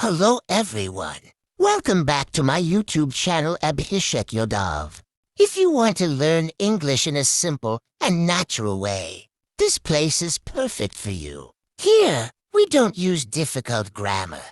Hello everyone. Welcome back to my YouTube channel EnglishAbhiYadav. If you want to learn English in a simple and natural way, this place is perfect for you. Here, we don't use difficult grammar.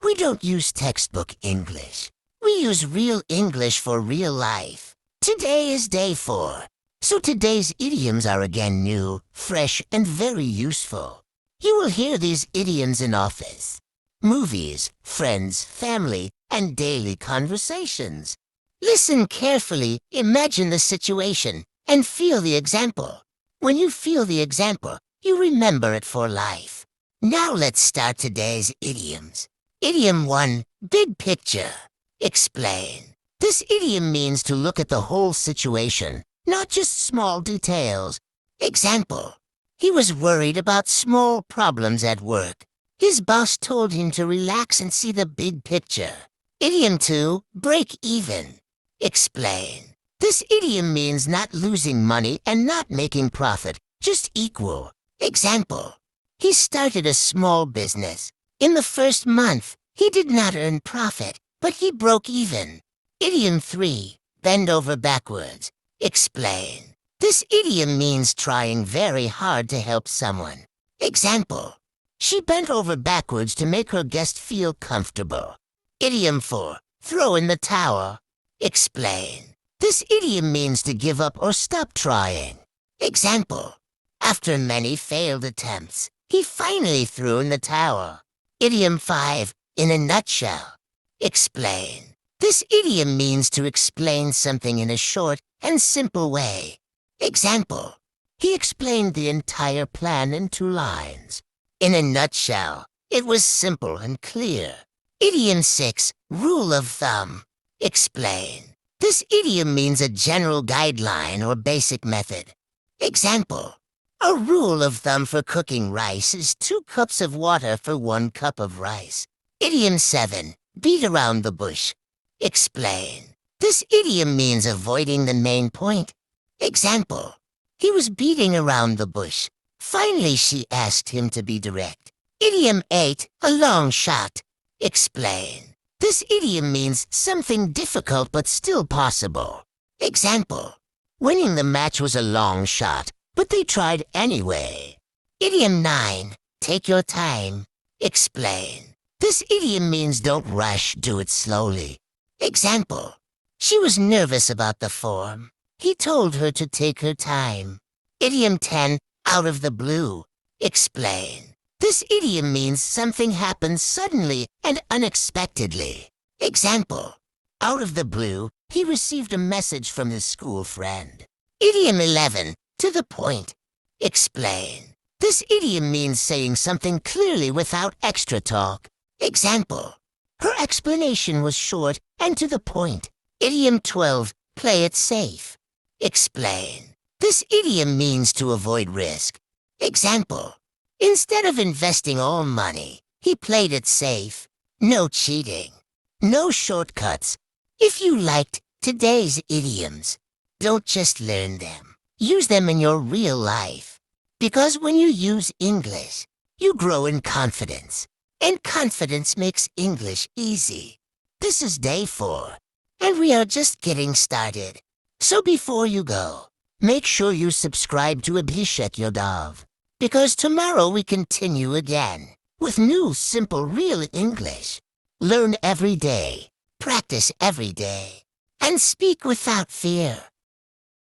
We don't use textbook English. We use real English for real life. Today is day 4. So today's idioms are again new, fresh, and very useful. You will hear these idioms in office, movies, friends, family, and daily conversations. Listen carefully, imagine the situation, and feel the example. When you feel the example, you remember it for life. Now let's start today's idioms. Idiom 1, big picture. Explain. This idiom means to look at the whole situation, not just small details. Example. He was worried about small problems at work. His boss told him to relax and see the big picture. Idiom 2, break even. Explain. This idiom means not losing money and not making profit, just equal. Example. He started a small business. In the first month, he did not earn profit, but he broke even. Idiom 3, bend over backwards. Explain. This idiom means trying very hard to help someone. Example. She bent over backwards to make her guest feel comfortable. Idiom 4, throw in the towel. Explain. This idiom means to give up or stop trying. Example. After many failed attempts, he finally threw in the towel. Idiom 5, in a nutshell. Explain. This idiom means to explain something in a short and simple way. Example. He explained the entire plan in 2 lines. In a nutshell, it was simple and clear. Idiom 6, rule of thumb. Explain. This idiom means a general guideline or basic method. Example. A rule of thumb for cooking rice is 2 cups of water for 1 cup of rice. Idiom 7, beat around the bush. Explain. This idiom means avoiding the main point. Example. He was beating around the bush. Finally, she asked him to be direct. Idiom 8, a long shot. Explain. This idiom means something difficult but still possible. Example. Winning the match was a long shot, but they tried anyway. Idiom 9, take your time. Explain. This idiom means don't rush, do it slowly. Example. She was nervous about the form. He told her to take her time. Idiom 10, out of the blue. Explain. This idiom means something happens suddenly and unexpectedly. Example. Out of the blue, he received a message from his school friend. Idiom 11, to the point. Explain. This idiom means saying something clearly without extra talk. Example. Her explanation was short and to the point. Idiom 12, play it safe. Explain. This idiom means to avoid risk. Example. Instead of investing all money, he played it safe. No cheating. No shortcuts. If you liked today's idioms, don't just learn them. Use them in your real life. Because when you use English, you grow in confidence. And confidence makes English easy. This is day 4, and we are just getting started. So before you go, make sure you subscribe to EnglishAbhiYadav, because tomorrow we continue again with new, simple, real English. Learn every day, practice every day, and speak without fear.